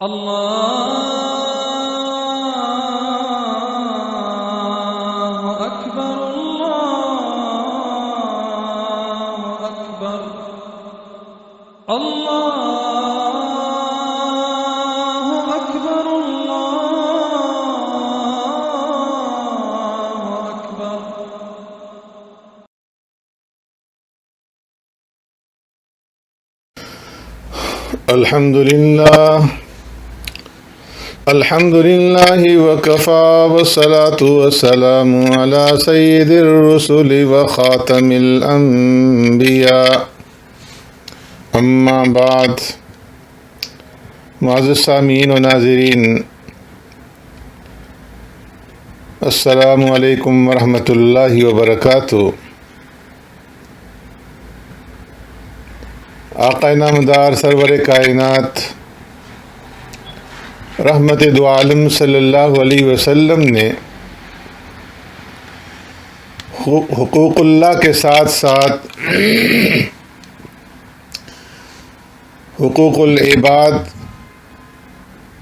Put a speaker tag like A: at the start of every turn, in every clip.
A: اللہ اکبر اللہ اکبر اللہ اکبر اللہ اکبر۔
B: الحمد لله وكفى والصلاة والسلام على سيد الرسل وخاتم الأنبياء اما بعد۔ معزز سامعین و ناظرین، السلام علیکم ورحمۃ اللہ وبرکاتہ۔ آقا نامدار سرور کائنات رحمت دو عالم صلی اللہ علیہ وسلم نے حقوق اللہ کے ساتھ ساتھ حقوق العباد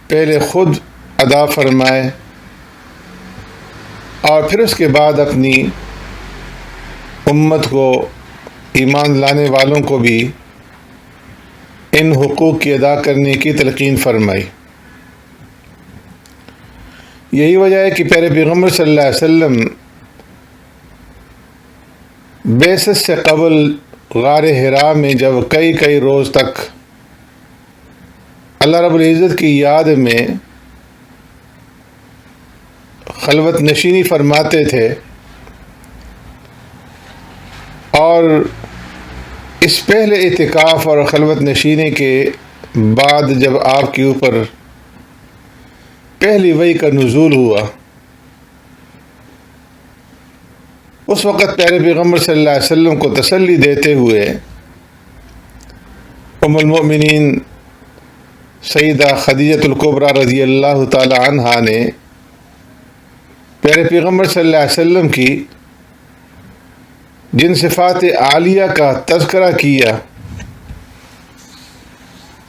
B: پہلے خود ادا فرمائے اور پھر اس کے بعد اپنی امت کو، ایمان لانے والوں کو بھی ان حقوق کی ادا کرنے کی تلقین فرمائی۔ یہی وجہ ہے کہ پیارے پیغمبر صلی اللہ علیہ وسلم بعثت سے قبل غار حرا میں جب کئی روز تک اللہ رب العزت کی یاد میں خلوت نشینی فرماتے تھے، اور اس پہلے اعتکاف اور خلوت نشینی کے بعد جب آپ کے اوپر پہلی وحی کا نزول ہوا، اس وقت پیارے پیغمبر صلی اللہ علیہ وسلم کو تسلی دیتے ہوئے ام المؤمنین سیدہ خدیجہ الکبریٰ رضی اللہ تعالی عنہا نے پیارے پیغمبر صلی اللہ علیہ وسلم کی جن صفات عالیہ کا تذکرہ کیا،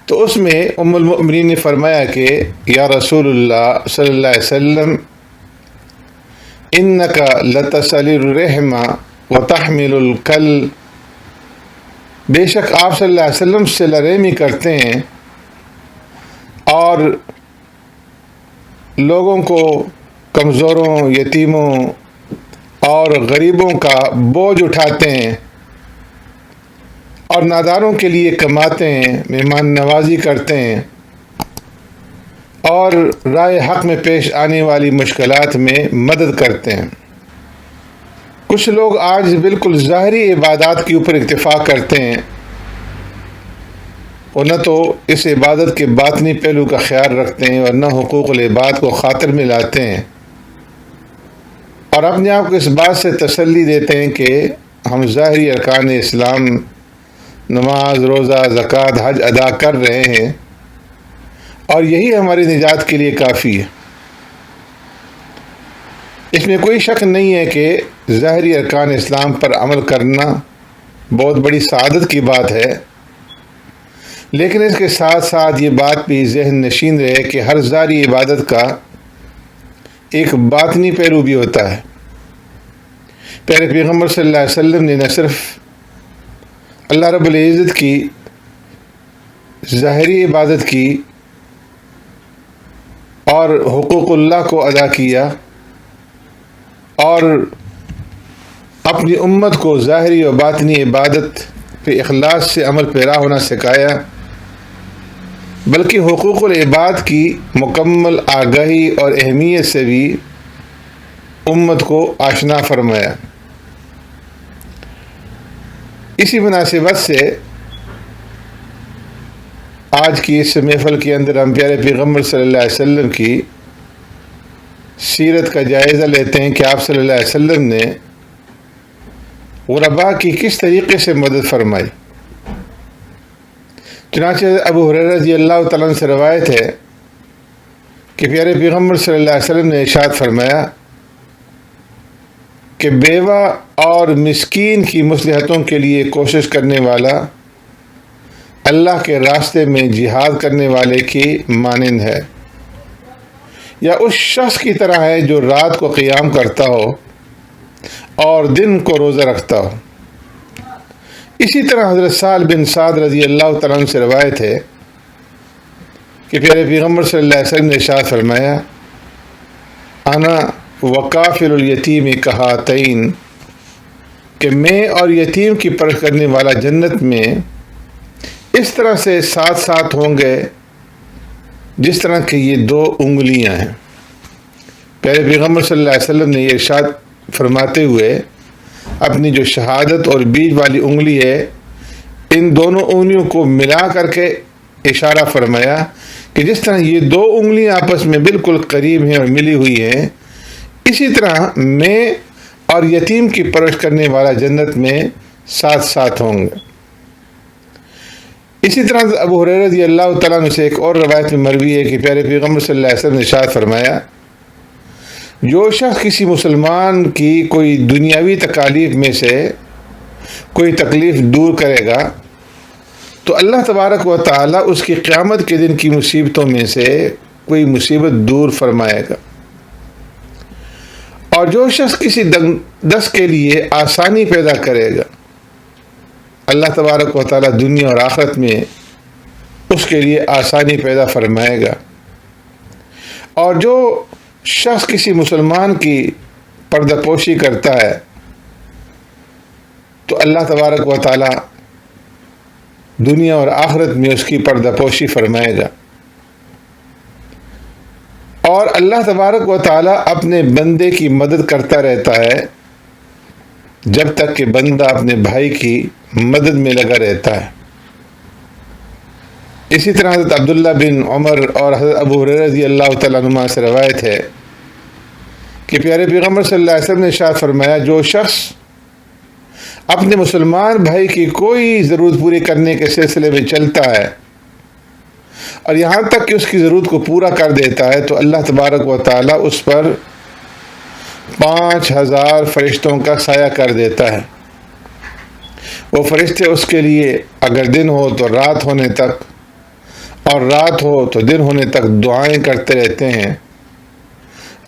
B: تو اس میں ام المؤمنین نے فرمایا کہ یا رسول اللہ صلی اللہ علیہ وسلم، انک لتصل الرحم وتحمل الکل، بے شک آپ صلی اللہ علیہ وسلم صلہ رحمی کرتے ہیں اور لوگوں کو، کمزوروں، یتیموں اور غریبوں کا بوجھ اٹھاتے ہیں اور ناداروں کے لیے کماتے ہیں، مہمان نوازی کرتے ہیں اور رائے حق میں پیش آنے والی مشکلات میں مدد کرتے ہیں۔ کچھ لوگ آج بالکل ظاہری عبادات کے اوپر اکتفا کرتے ہیں اور نہ تو اس عبادت کے باطنی پہلو کا خیال رکھتے ہیں اور نہ حقوق العباد کو خاطر میں لاتے ہیں، اور اپنے آپ کو اس بات سے تسلی دیتے ہیں کہ ہم ظاہری ارکان اسلام، نماز، روزہ، زکوٰۃ، حج ادا کر رہے ہیں اور یہی ہماری نجات کے لیے کافی ہے۔ اس میں کوئی شک نہیں ہے کہ ظاہری ارکان اسلام پر عمل کرنا بہت بڑی سعادت کی بات ہے، لیکن اس کے ساتھ ساتھ یہ بات بھی ذہن نشین رہے کہ ہر ظاہری عبادت کا ایک باطنی پہلو بھی ہوتا ہے۔ پیارے پیغمبر صلی اللہ علیہ وسلم نے نہ صرف اللہ رب العزت کی ظاہری عبادت کی اور حقوق اللہ کو ادا کیا اور اپنی امت کو ظاہری و باطنی عبادت پہ اخلاص سے عمل پیرا ہونا سکھایا، بلکہ حقوق العباد کی مکمل آگاہی اور اہمیت سے بھی امت کو آشنا فرمایا۔ اسی مناسبت سے آج کی اس محفل کے اندر ہم پیارے پیغمبر صلی اللہ علیہ وسلم کی سیرت کا جائزہ لیتے ہیں کہ آپ صلی اللہ علیہ وسلم نے غرباء کی کس طریقے سے مدد فرمائی۔ چنانچہ ابو ہریرہ رضی اللہ تعالیٰ عنہ سے روایت ہے کہ پیارے پیغمبر صلی اللہ علیہ وسلم نے ارشاد فرمایا کہ بیوہ اور مسکین کی مصلحتوں کے لیے کوشش کرنے والا اللہ کے راستے میں جہاد کرنے والے کی مانند ہے، یا اس شخص کی طرح ہے جو رات کو قیام کرتا ہو اور دن کو روزہ رکھتا ہو۔ اسی طرح حضرت سہل بن سعد رضی اللہ تعالیٰ عنہ سے روایت ہے کہ پیارے پیغمبر صلی اللہ علیہ وسلم نے ارشاد فرمایا، انا وکافل الیتیم کہاتین، کہ میں اور یتیم کی پرورش کرنے والا جنت میں اس طرح سے ساتھ ساتھ ہوں گے جس طرح کہ یہ دو انگلیاں ہیں۔ پیارے پیغمبر صلی اللہ علیہ وسلم نے یہ ارشاد فرماتے ہوئے اپنی جو شہادت اور بیچ والی انگلی ہے، ان دونوں انگلیوں کو ملا کر کے اشارہ فرمایا کہ جس طرح یہ دو انگلیاں آپس میں بالکل قریب ہیں اور ملی ہوئی ہیں، اسی طرح میں اور یتیم کی پرورش کرنے والا جنت میں ساتھ ساتھ ہوں گے۔ اسی طرح ابو ہریرہ رضی اللہ تعالیٰ عنہ سے ایک اور روایت میں مروی ہے کہ پیارے پیغمبر صلی اللہ علیہ وسلم نے ارشاد فرمایا، جو شخص کسی مسلمان کی کوئی دنیاوی تکالیف میں سے کوئی تکلیف دور کرے گا تو اللہ تبارک و تعالیٰ اس کی قیامت کے دن کی مصیبتوں میں سے کوئی مصیبت دور فرمائے گا، اور جو شخص کسی دست کے لیے آسانی پیدا کرے گا اللہ تبارک و تعالیٰ دنیا اور آخرت میں اس کے لیے آسانی پیدا فرمائے گا، اور جو شخص کسی مسلمان کی پردہ پوشی کرتا ہے تو اللہ تبارک و تعالیٰ دنیا اور آخرت میں اس کی پردہ پوشی فرمائے گا، اور اللہ تبارک و تعالیٰ اپنے بندے کی مدد کرتا رہتا ہے جب تک کہ بندہ اپنے بھائی کی مدد میں لگا رہتا ہے۔ اسی طرح حضرت عبداللہ بن عمر اور حضرت ابو ہریرہ رضی اللہ تعالیٰ عنہما سے روایت ہے کہ پیارے پیغمبر صلی اللہ علیہ وسلم نے ارشاد فرمایا، جو شخص اپنے مسلمان بھائی کی کوئی ضرورت پوری کرنے کے سلسلے میں چلتا ہے اور یہاں تک کہ اس کی ضرورت کو پورا کر دیتا ہے تو اللہ تبارک و تعالیٰ اس پر 5000 فرشتوں کا سایہ کر دیتا ہے۔ وہ فرشتے اس کے لیے اگر دن ہو تو رات ہونے تک اور رات ہو تو دن ہونے تک دعائیں کرتے رہتے ہیں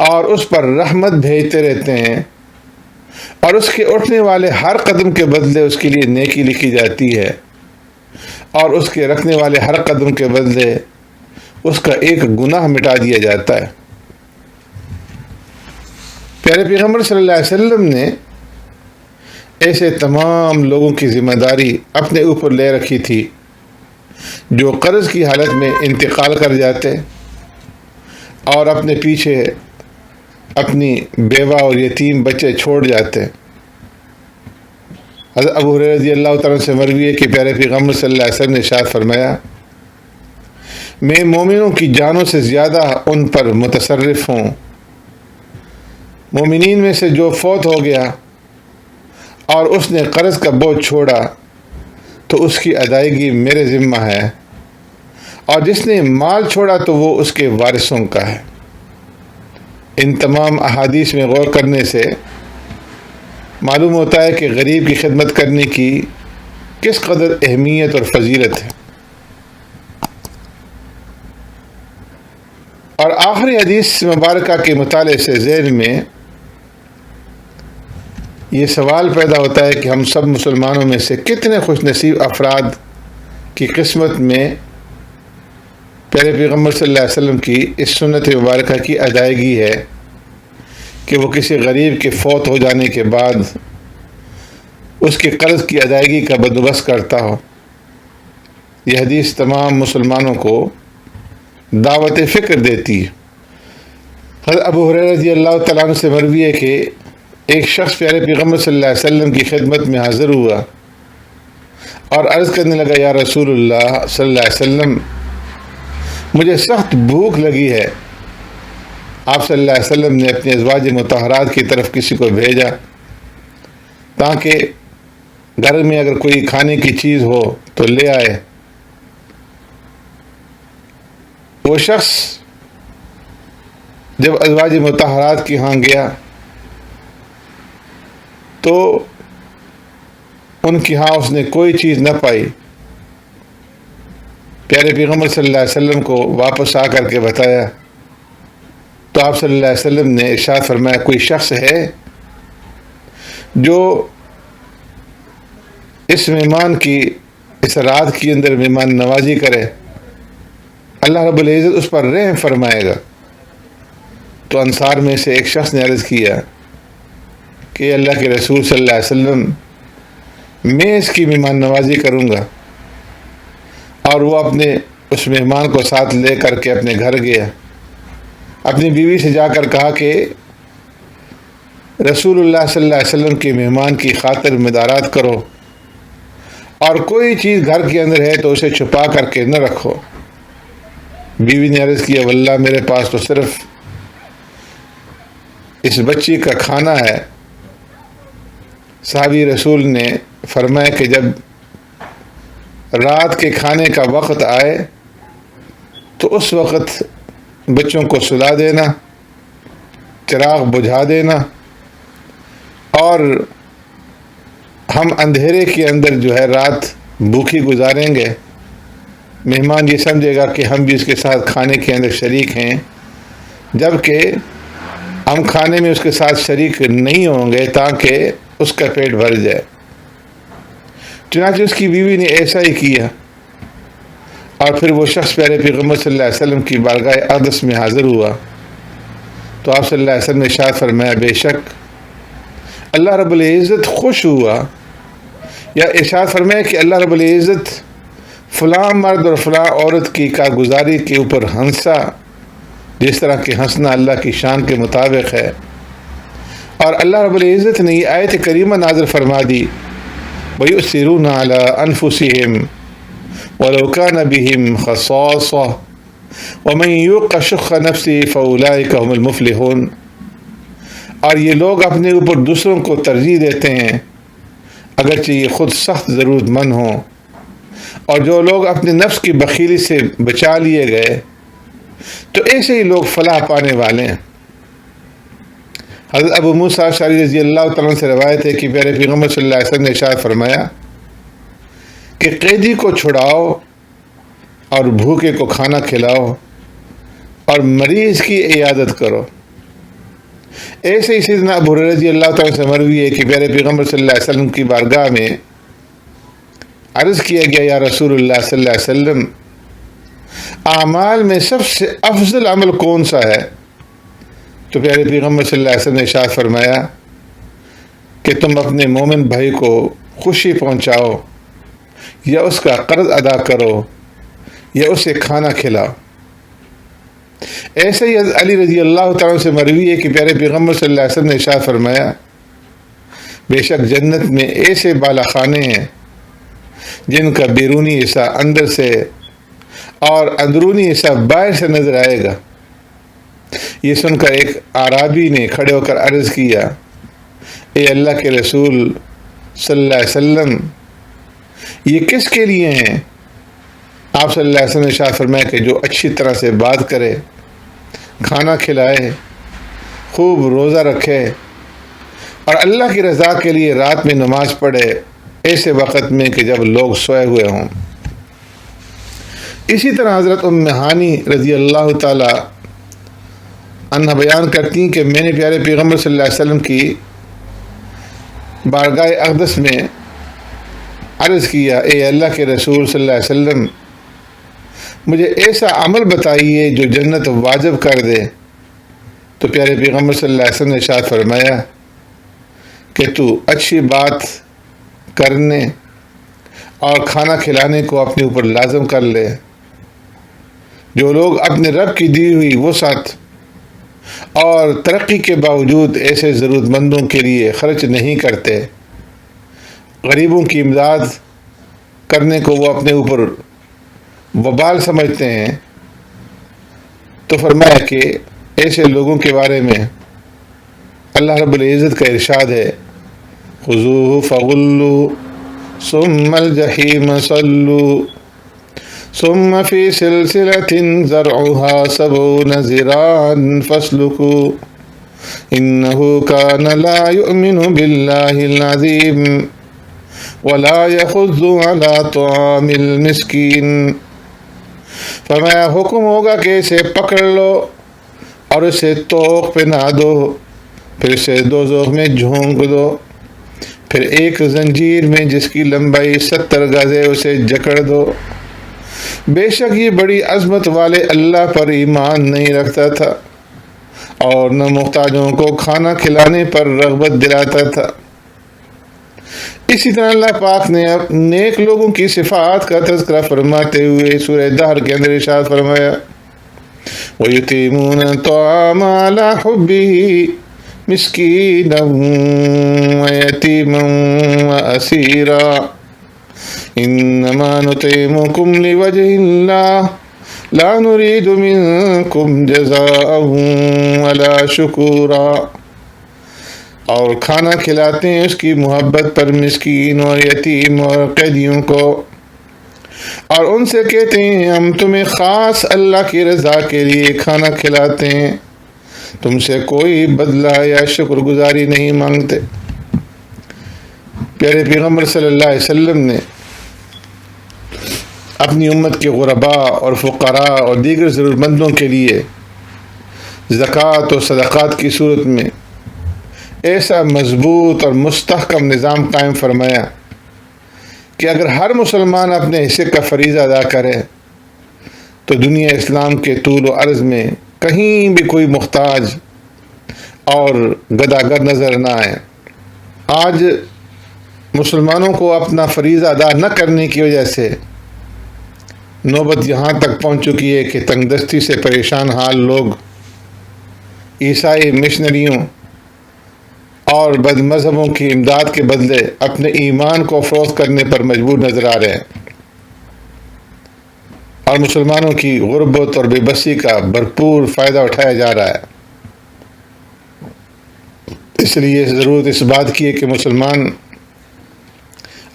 B: اور اس پر رحمت بھیجتے رہتے ہیں، اور اس کے اٹھنے والے ہر قدم کے بدلے اس کے لیے نیکی لکھی جاتی ہے، اور اس کے رکھنے والے ہر قدم کے بدلے اس کا ایک گناہ مٹا دیا جاتا ہے۔ پیارے پیغمبر صلی اللہ علیہ وسلم نے ایسے تمام لوگوں کی ذمہ داری اپنے اوپر لے رکھی تھی جو قرض کی حالت میں انتقال کر جاتے اور اپنے پیچھے اپنی بیوہ اور یتیم بچے چھوڑ جاتے۔ حضرت ابو ہریرہ رضی اللہ تعالیٰ سے مروی ہے کہ پیارے پیغمبر صلی اللہ علیہ وسلم نے ارشاد فرمایا، میں مومنوں کی جانوں سے زیادہ ان پر متصرف ہوں۔ مومنین میں سے جو فوت ہو گیا اور اس نے قرض کا بوجھ چھوڑا تو اس کی ادائیگی میرے ذمہ ہے، اور جس نے مال چھوڑا تو وہ اس کے وارثوں کا ہے۔ ان تمام احادیث میں غور کرنے سے معلوم ہوتا ہے کہ غریب کی خدمت کرنے کی کس قدر اہمیت اور فضیلت ہے۔ اور آخری حدیث مبارکہ کے مطالعے سے ذہن میں یہ سوال پیدا ہوتا ہے کہ ہم سب مسلمانوں میں سے کتنے خوش نصیب افراد کی قسمت میں پیارے پیغمبر صلی اللہ علیہ وسلم کی اس سنت مبارکہ کی ادائیگی ہے کہ وہ کسی غریب کے فوت ہو جانے کے بعد اس کے قرض کی ادائیگی کا بندوبست کرتا ہو۔ یہ حدیث تمام مسلمانوں کو دعوت فکر دیتی ہے۔ حضرت ابو ہریرہ رضی اللہ تعالیٰ عنہ سے مروی ہے کہ ایک شخص پیارے پیغمبر صلی اللہ علیہ وسلم کی خدمت میں حاضر ہوا اور عرض کرنے لگا، یا رسول اللہ صلی اللہ علیہ وسلم، مجھے سخت بھوک لگی ہے۔ آپ صلی اللہ علیہ وسلم نے اپنے ازواج مطہرات کی طرف کسی کو بھیجا تاکہ گھر میں اگر کوئی کھانے کی چیز ہو تو لے آئے۔ وہ شخص جب ازواج مطہرات کے ہاں گیا تو ان کی ہاں اس نے کوئی چیز نہ پائی، پیارے پیغمبر صلی اللہ علیہ وسلم کو واپس آ کر کے بتایا تو آپ صلی اللہ علیہ وسلم نے ارشاد فرمایا کوئی شخص ہے جو اس مہمان کی اس رات کے اندر مہمان نوازی کرے اللہ رب العزت اس پر رحم فرمائے گا۔ تو انصار میں سے ایک شخص نے عرض کیا کہ اللہ کے رسول صلی اللہ علیہ وسلم میں اس کی مہمان نوازی کروں گا، اور وہ اپنے اس مہمان کو ساتھ لے کر کے اپنے گھر گیا، اپنی بیوی سے جا کر کہا کہ رسول اللہ صلی اللہ علیہ وسلم کے مہمان کی خاطر مدارات کرو، اور کوئی چیز گھر کے اندر ہے تو اسے چھپا کر کے نہ رکھو۔ بیوی نے عرض کیا واللہ میرے پاس تو صرف اس بچی کا کھانا ہے۔ صحابی رسول نے فرمایا کہ جب رات کے کھانے کا وقت آئے تو اس وقت بچوں کو سلا دینا، چراغ بجھا دینا، اور ہم اندھیرے کے اندر جو ہے رات بھوکی گزاریں گے، مہمان یہ سمجھے گا کہ ہم بھی اس کے ساتھ کھانے کے اندر شریک ہیں، جبکہ ہم کھانے میں اس کے ساتھ شریک نہیں ہوں گے تاکہ اس کا پیٹ بھر جائے۔ چنانچہ اس کی بیوی نے ایسا ہی کیا، اور پھر وہ شخص پیارے پیغمبر صلی اللہ علیہ وسلم کی بارگاہ اقدس میں حاضر ہوا تو آپ صلی اللہ علیہ وسلم نے ارشاد فرمایا بے شک اللہ رب العزت خوش ہوا، یا ارشاد فرمایا کہ اللہ رب العزت فلاں مرد اور فلاں عورت کی کارگزاری کے اوپر ہنسا جس طرح کہ ہنسنا اللہ کی شان کے مطابق ہے، اور اللہ رب العزت نے یہ آیت کریمہ نازل فرما دی وَيُؤْثِرُونَ عَلَىٰ أَنفُسِهِمْ وَلَوْ كَانَ بِهِمْ خَصَاصَةٌ وَمَن يُوقَ شُحَّ نَفْسِهِ فَأُولَٰئِكَ هُمُ الْمُفْلِحُونَ۔ اور یہ لوگ اپنے اوپر دوسروں کو ترجیح دیتے ہیں اگرچہ یہ خود سخت ضرورت مند ہوں، اور جو لوگ اپنے نفس کی بخیلی سے بچا لیے گئے تو ایسے ہی لوگ فلاح پانے والے ہیں۔ حضرت ابو موسیٰ اشعری رضی اللہ تعالیٰ سے روایت ہے کہ پیارے پیغمبر صلی اللہ علیہ وسلم نے ارشاد فرمایا کہ قیدی کو چھڑاؤ اور بھوکے کو کھانا کھلاؤ اور مریض کی عیادت کرو۔ ایسے ہی سیدنا ابو ہریرہ رضی اللہ تعالیٰ سے مروی ہے کہ پیارے پیغمبر صلی اللہ علیہ وسلم کی بارگاہ میں عرض کیا گیا یا رسول اللہ صلی اللہ علیہ وسلم اعمال میں سب سے افضل عمل کون سا ہے؟ تو پیارے پیغمبر صلی اللہ علیہ وسلم نے ارشاد فرمایا کہ تم اپنے مومن بھائی کو خوشی پہنچاؤ، یا اس کا قرض ادا کرو، یا اسے کھانا کھلاؤ۔ ایسے ہی علی رضی اللہ تعالیٰ سے مروی ہے کہ پیارے پیغمبر صلی اللہ علیہ وسلم نے ارشاد فرمایا بے شک جنت میں ایسے بالا خانے ہیں جن کا بیرونی حصہ اندر سے اور اندرونی حصہ باہر سے نظر آئے گا۔ یہ سن کر ایک اعرابی نے کھڑے ہو کر عرض کیا اے اللہ کے رسول صلی اللہ علیہ وسلم یہ کس کے لیے ہیں؟ آپ صلی اللہ علیہ وسلم نے ارشاد فرمایا کہ جو اچھی طرح سے بات کرے، کھانا کھلائے، خوب روزہ رکھے، اور اللہ کی رضا کے لیے رات میں نماز پڑھے ایسے وقت میں کہ جب لوگ سوئے ہوئے ہوں۔ اسی طرح حضرت ام ہانی رضی اللہ تعالی عنہ بیان کرتی ہیں کہ میں نے پیارے پیغمبر صلی اللہ علیہ وسلم کی بارگاہ اقدس میں عرض کیا اے اللہ کے رسول صلی اللہ علیہ وسلم مجھے ایسا عمل بتائیے جو جنت واجب کر دے۔ تو پیارے پیغمبر صلی اللہ علیہ وسلم نے ارشاد فرمایا کہ تو اچھی بات کرنے اور کھانا کھلانے کو اپنے اوپر لازم کر لے۔ جو لوگ اپنے رب کی دی ہوئی وسعت اور ترقی کے باوجود ایسے ضرورت مندوں کے لیے خرچ نہیں کرتے، غریبوں کی امداد کرنے کو وہ اپنے اوپر وبال سمجھتے ہیں، تو فرمایا کہ ایسے لوگوں کے بارے میں اللہ رب العزت کا ارشاد ہے خذوہ فغلوا ثم الجحیم صلوا ثم فی سلسلۃ ذرعها 70 ذراعا فاسلکوا انہ کان لا یؤمن باللہ العظیم ولا یحض علی طعام المسکین۔ فرمایا حکم ہوگا کہ اسے پکڑ لو اور اسے توق پہ نہ دو، پھر اسے دوزخ میں جھونک دو، پھر ایک زنجیر میں جس کی لمبائی 70 گز ہے اسے جکڑ دو۔ بے شک یہ بڑی عظمت والے اللہ پر ایمان نہیں رکھتا تھا اور نہ محتاجوں کو کھانا کھلانے پر رغبت دلاتا تھا۔ اسی طرح اللہ پاک نے نیک لوگوں کی صفات کا تذکرہ فرماتے ہوئے سورہ دہر کے اندر ارشاد فرمایا وَيُطِعِمُونَ الطَّعَامَ عَلَى حُبِّهِ مِسْكِينًا وَيَتِيمًا وَأَسِيرًا إِنَّمَا نُطْعِمُكُمْ لِوَجْهِ اللَّهِ لَا نُرِيدُ مِنكُمْ جَزَاءً وَلَا شُكُورًا، اور کھانا کھلاتے ہیں اس کی محبت پر مسکین اور یتیم اور قیدیوں کو، اور ان سے کہتے ہیں ہم تمہیں خاص اللہ کی رضا کے لیے کھانا کھلاتے ہیں، تم سے کوئی بدلہ یا شکر گزاری نہیں مانگتے۔ پیارے پیغمبر صلی اللہ علیہ وسلم نے اپنی امت کے غرباء اور فقراء اور دیگر ضرورت مندوں کے لیے زکوٰۃ اور صدقات کی صورت میں ایسا مضبوط اور مستحکم نظام قائم فرمایا کہ اگر ہر مسلمان اپنے حصے کا فریضہ ادا کرے تو دنیا اسلام کے طول و عرض میں کہیں بھی کوئی محتاج اور گداگر نظر نہ آئے۔ آج مسلمانوں کو اپنا فریضہ ادا نہ کرنے کی وجہ سے نوبت یہاں تک پہنچ چکی ہے کہ تنگ دستی سے پریشان حال لوگ عیسائی مشنریوں اور بد مذہبوں کی امداد کے بدلے اپنے ایمان کو فروخت کرنے پر مجبور نظر آ رہے ہیں، اور مسلمانوں کی غربت اور بے بسی کا بھرپور فائدہ اٹھایا جا رہا ہے۔ اس لیے ضرورت اس بات کی ہے کہ مسلمان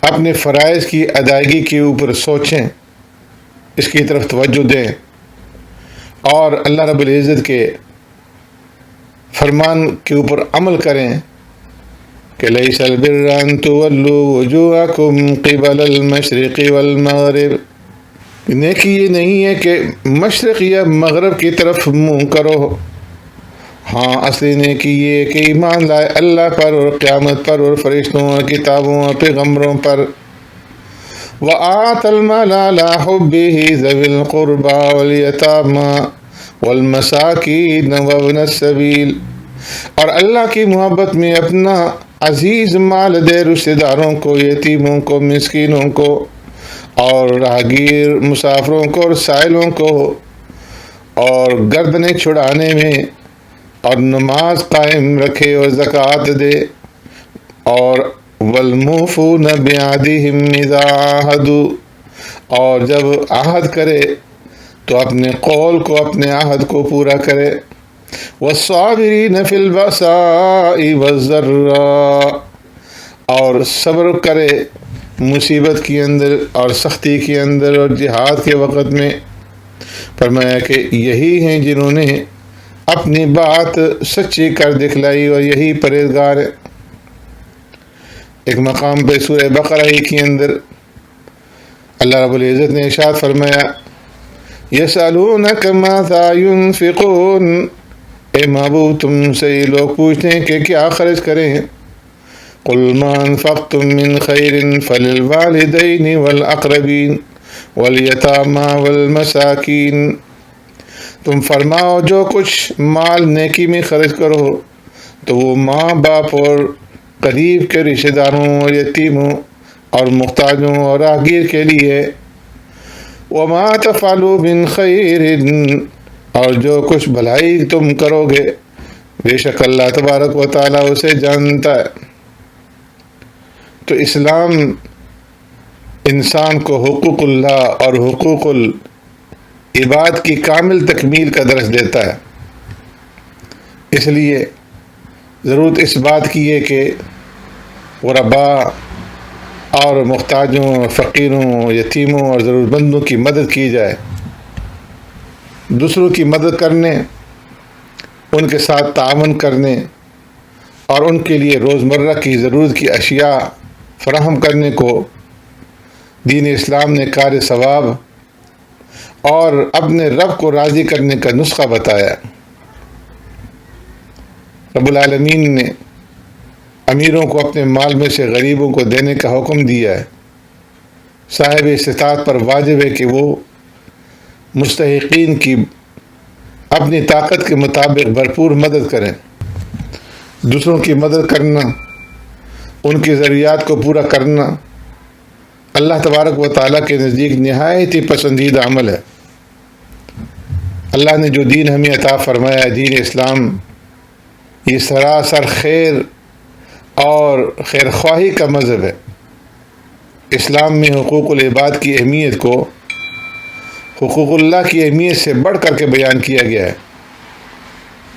B: اپنے فرائض کی ادائیگی کے اوپر سوچیں، اس کی طرف توجہ دیں اور اللہ رب العزت کے فرمان کے اوپر عمل کریں کہ لیس البر ان تولوا وجوہکم قبل المشرق والمغرب، نیکی یہ نہیں ہے کہ مشرق یا مغرب کی طرف منہ کرو، ہاں اصلی نیکی یہ کہ ایمان لائے اللہ پر اور قیامت پر اور فرشتوں اور کتابوں اور پیغمبروں پر، وآت المال علی حبہ ذوی القربى والیتامى والمساکین وابن السبیل، اور اللہ کی محبت میں اپنا عزیز مال دے رشتہ داروں کو، یتیموں کو، مسکینوں کو اور راہگیر مسافروں کو اور سائلوں کو، اور گردنیں چھڑانے میں اور نماز قائم رکھے اور زکوٰۃ دے، اور والموفون بعہدہم اذا عاہدوا، اور جب عہد کرے تو اپنے قول کو، اپنے عہد کو پورا کرے، والصابرین فی البأساء والضراء، اور صبر کرے مصیبت کے اندر اور سختی کے اندر اور جہاد کے وقت میں۔ فرمایا کہ یہی ہیں جنہوں نے اپنی بات سچی کر دکھلائی اور یہی پرہیزگار ہے۔ ایک مقام پہ سورہ بقرہ ہی کے اندر اللہ رب العزت نے ارشاد فرمایا یسألونک ماذا ينفقون، اے محبوب تم سے یہ لوگ پوچھتے ہیں کہ کیا خرچ کریں، قل ما انفقتم من خیر فللوالدین والاقربین والیتامى والمساکین، تم فرماؤ جو کچھ مال نیکی میں خرچ کرو تو وہ ماں باپ اور قریب کے رشتہ داروں اور یتیموں اور محتاجوں اور راہگیر کے لیے، وما تفعلوا من خیر، اور جو کچھ بھلائی تم کرو گے بے شک اللہ تبارک و تعالیٰ اسے جانتا ہے۔ تو اسلام انسان کو حقوق اللہ اور حقوق العباد کی کامل تکمیل کا درس دیتا ہے۔ اس لیے ضرورت اس بات کی ہے کہ غرباء اور محتاجوں، فقیروں، یتیموں اور ضرورت مندوں کی مدد کی جائے، دوسروں کی مدد کرنے، ان کے ساتھ تعاون کرنے اور ان کے لیے روزمرہ کی ضرورت کی اشیاء فراہم کرنے کو دین اسلام نے کار ثواب اور اپنے رب کو راضی کرنے کا نسخہ بتایا۔ رب العالمین نے امیروں کو اپنے مال میں سے غریبوں کو دینے کا حکم دیا ہے۔ صاحب استطاعت پر واجب ہے کہ وہ مستحقین کی اپنی طاقت کے مطابق بھرپور مدد کریں۔ دوسروں کی مدد کرنا، ان کی ضروریات کو پورا کرنا اللہ تبارک و تعالیٰ کے نزدیک نہایت ہی پسندیدہ عمل ہے۔ اللہ نے جو دین ہمیں عطا فرمایا، دین اسلام، یہ سراسر خیر اور خیر خواہی کا مذہب ہے۔ اسلام میں حقوق العباد کی اہمیت کو حقوق اللہ کی اہمیت سے بڑھ کر کے بیان کیا گیا ہے۔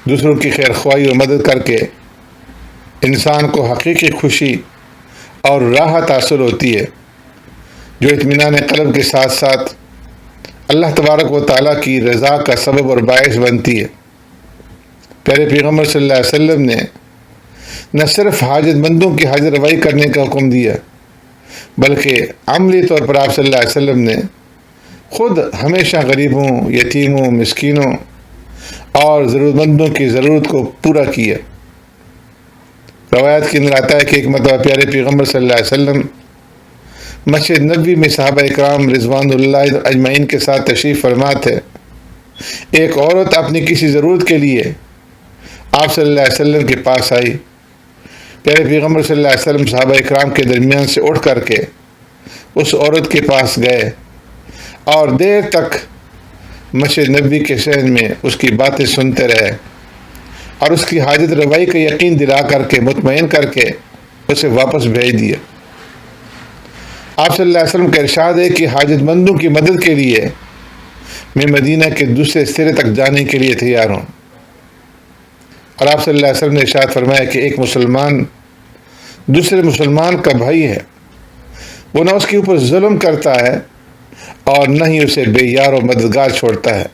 B: دوسروں کی خیر خواہی و مدد کر کے انسان کو حقیقی خوشی اور راحت حاصل ہوتی ہے، جو اطمینان قلب کے ساتھ ساتھ اللہ تبارک و تعالیٰ کی رضا کا سبب اور باعث بنتی ہے۔ پیارے پیغمبر صلی اللہ علیہ وسلم نے نہ صرف حاجت مندوں کی حاضر روائی کرنے کا حکم دیا، بلکہ عملی طور پر آپ صلی اللہ علیہ وسلم نے خود ہمیشہ غریبوں، یتیموں، مسکینوں اور ضرورت مندوں کی ضرورت کو پورا کیا۔ روایت کے اندر آتا ہے کہ ایک مرتبہ پیارے پیغمبر صلی اللہ علیہ وسلم مسجد نبوی میں صحابہ اکرام رضوان اللہ اجمعین کے ساتھ تشریف فرما تھے۔ ایک عورت اپنی کسی ضرورت کے لیے آپ صلی اللہ علیہ وسلم کے پاس آئی۔ پیارے پیغمبر صلی اللہ علیہ وسلم صحابہ اکرام کے درمیان سے اٹھ کر کے اس عورت کے پاس گئے اور دیر تک مسجد نبوی کے صحن میں اس کی باتیں سنتے رہے اور اس کی حاجت روائی کا یقین دلا کر کے مطمئن کر کے اسے واپس بھیج دیا۔ آپ صلی اللہ علیہ وسلم کا ارشاد ہے کہ حاجت مندوں کی مدد کے لیے میں مدینہ کے دوسرے سرے تک جانے کے لیے تیار ہوں۔ اور آپ صلی اللہ علیہ وسلم نے ارشاد فرمایا کہ ایک مسلمان دوسرے مسلمان کا بھائی ہے، وہ نہ اس کے اوپر ظلم کرتا ہے اور نہ ہی اسے بے یار و مددگار چھوڑتا ہے۔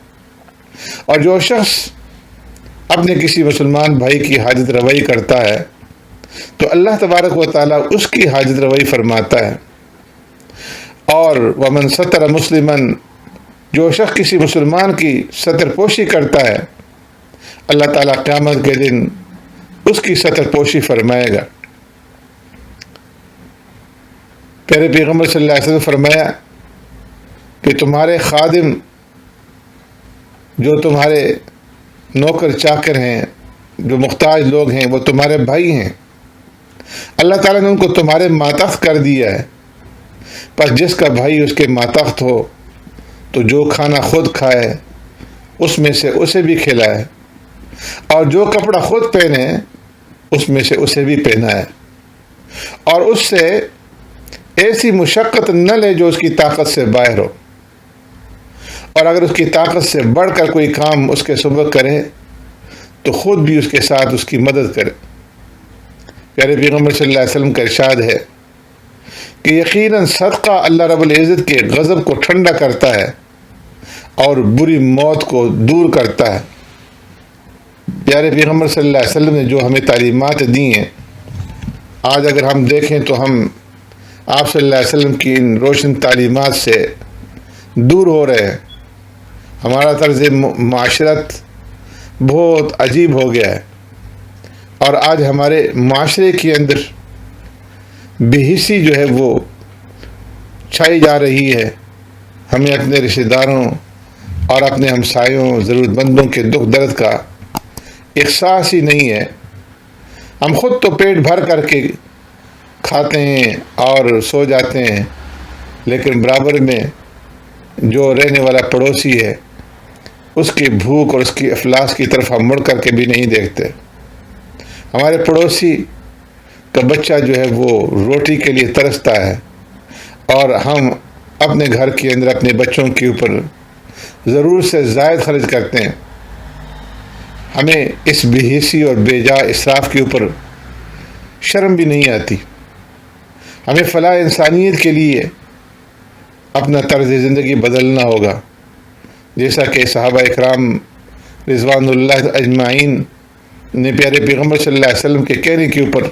B: اور جو شخص اپنے کسی مسلمان بھائی کی حاجت روائی کرتا ہے تو اللہ تبارک و تعالیٰ اس کی حاجت روائی فرماتا ہے۔ اور ومن ستر مسلمن، جو شخص کسی مسلمان کی ستر پوشی کرتا ہے، اللہ تعالیٰ قیامت کے دن اس کی ستر پوشی فرمائے گا۔ پیارے پیغمبر صلی اللہ علیہ وسلم فرمایا کہ تمہارے خادم جو تمہارے نوکر چاکر ہیں، جو محتاج لوگ ہیں، وہ تمہارے بھائی ہیں۔ اللہ تعالیٰ نے ان کو تمہارے ماتحت کر دیا ہے، پس جس کا بھائی اس کے ماتحت ہو تو جو کھانا خود کھائے اس میں سے اسے بھی کھلائے، اور جو کپڑا خود پہنے اس میں سے اسے بھی پہنائے، اور اس سے ایسی مشقت نہ لے جو اس کی طاقت سے باہر ہو، اور اگر اس کی طاقت سے بڑھ کر کوئی کام اس کے سبق کرے تو خود بھی اس کے ساتھ اس کی مدد کرے۔ پیارے پیغمبر صلی اللہ علیہ وسلم کا ارشاد ہے کہ یقیناً صدقہ اللہ رب العزت کے غضب کو ٹھنڈا کرتا ہے اور بری موت کو دور کرتا ہے۔ پیارے پیغمبر صلی اللہ علیہ وسلم نے جو ہمیں تعلیمات دی ہیں، آج اگر ہم دیکھیں تو ہم آپ صلی اللہ علیہ وسلم کی ان روشن تعلیمات سے دور ہو رہے ہیں۔ ہمارا طرز معاشرت بہت عجیب ہو گیا ہے، اور آج ہمارے معاشرے کے اندر بے حسی جو ہے وہ چھائی جا رہی ہے۔ ہمیں اپنے رشتہ داروں اور اپنے ہمسایوں، ضرورت مندوں کے دکھ درد کا احساس ہی نہیں ہے۔ ہم خود تو پیٹ بھر کر کے کھاتے ہیں اور سو جاتے ہیں، لیکن برابر میں جو رہنے والا پڑوسی ہے اس کی بھوک اور اس کی افلاس کی طرف ہم مڑ کر کے بھی نہیں دیکھتے۔ ہمارے پڑوسی کا بچہ جو ہے وہ روٹی کے لیے ترستا ہے، اور ہم اپنے گھر کے اندر اپنے بچوں کے اوپر ضرور سے زائد خرچ کرتے ہیں۔ ہمیں اس بے حسی اور بے جا اسراف کے اوپر شرم بھی نہیں آتی۔ ہمیں فلاح انسانیت کے لیے اپنا طرز زندگی بدلنا ہوگا، جیسا کہ صحابہ اکرام رضوان اللہ اجمعین نے پیارے پیغمبر صلی اللہ علیہ وسلم کے کہنے کے اوپر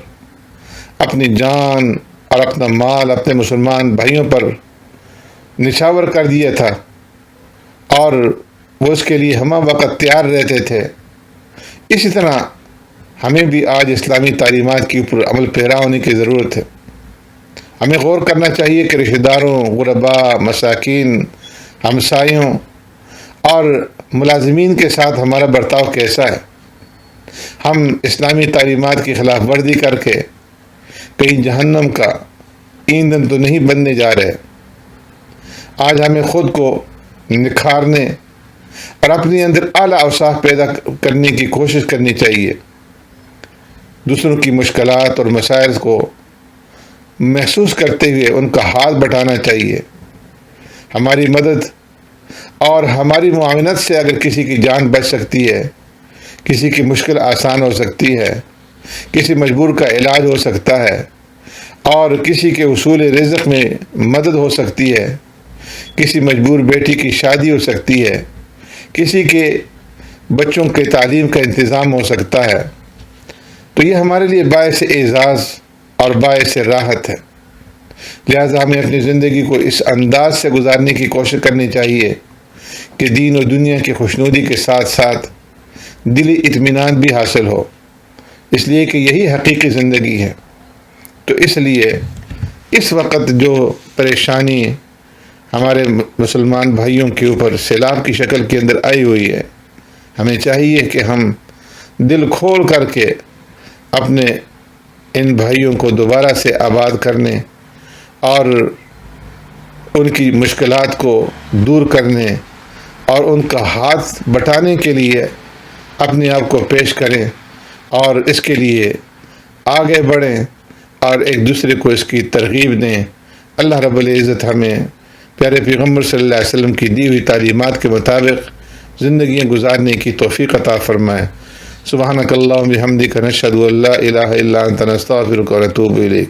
B: اپنی جان اور اپنا مال اپنے مسلمان بھائیوں پر نچھاور کر دیا تھا، اور وہ اس کے لیے ہمہ وقت تیار رہتے تھے، اسی طرح ہمیں بھی آج اسلامی تعلیمات کے اوپر عمل پیرا ہونے کی ضرورت ہے۔ ہمیں غور کرنا چاہیے کہ رشتہ داروں، غرباء، مساکین، ہمسایوں اور ملازمین کے ساتھ ہمارا برتاؤ کیسا ہے۔ ہم اسلامی تعلیمات کی خلاف ورزی کر کے کہیں جہنم کا ایندھن تو نہیں بننے جا رہے۔ آج ہمیں خود کو نکھارنے اور اپنے اندر اعلیٰ اوصاف پیدا کرنے کی کوشش کرنی چاہیے۔ دوسروں کی مشکلات اور مسائل کو محسوس کرتے ہوئے ان کا ہاتھ بٹانا چاہیے۔ ہماری مدد اور ہماری معاونت سے اگر کسی کی جان بچ سکتی ہے، کسی کی مشکل آسان ہو سکتی ہے، کسی مجبور کا علاج ہو سکتا ہے اور کسی کے حصول رزق میں مدد ہو سکتی ہے، کسی مجبور بیٹی کی شادی ہو سکتی ہے، کسی کے بچوں کے تعلیم کا انتظام ہو سکتا ہے، تو یہ ہمارے لیے باعث اعزاز اور باعث راحت ہے۔ لہٰذا ہمیں اپنی زندگی کو اس انداز سے گزارنے کی کوشش کرنی چاہیے کہ دین و دنیا کی خوشنودی کے ساتھ ساتھ دلی اطمینان بھی حاصل ہو، اس لیے کہ یہی حقیقی زندگی ہے۔ تو اس لیے اس وقت جو پریشانی ہمارے مسلمان بھائیوں کے اوپر سیلاب کی شکل کے اندر آئی ہوئی ہے، ہمیں چاہیے کہ ہم دل کھول کر کے اپنے ان بھائیوں کو دوبارہ سے آباد کرنے اور ان کی مشکلات کو دور کرنے اور ان کا ہاتھ بٹانے کے لیے اپنے آپ کو پیش کریں اور اس کے لیے آگے بڑھیں اور ایک دوسرے کو اس کی ترغیب دیں۔ اللہ رب العزت ہمیں پیارے پیغمبر صلی اللہ علیہ وسلم کی دی ہوئی تعلیمات کے مطابق زندگیاں گزارنے کی توفیق عطا فرمائے۔ سبحانک اللہم بحمدک نشہد ان لا الہ الا انت نستغفرک ونتوب الیک۔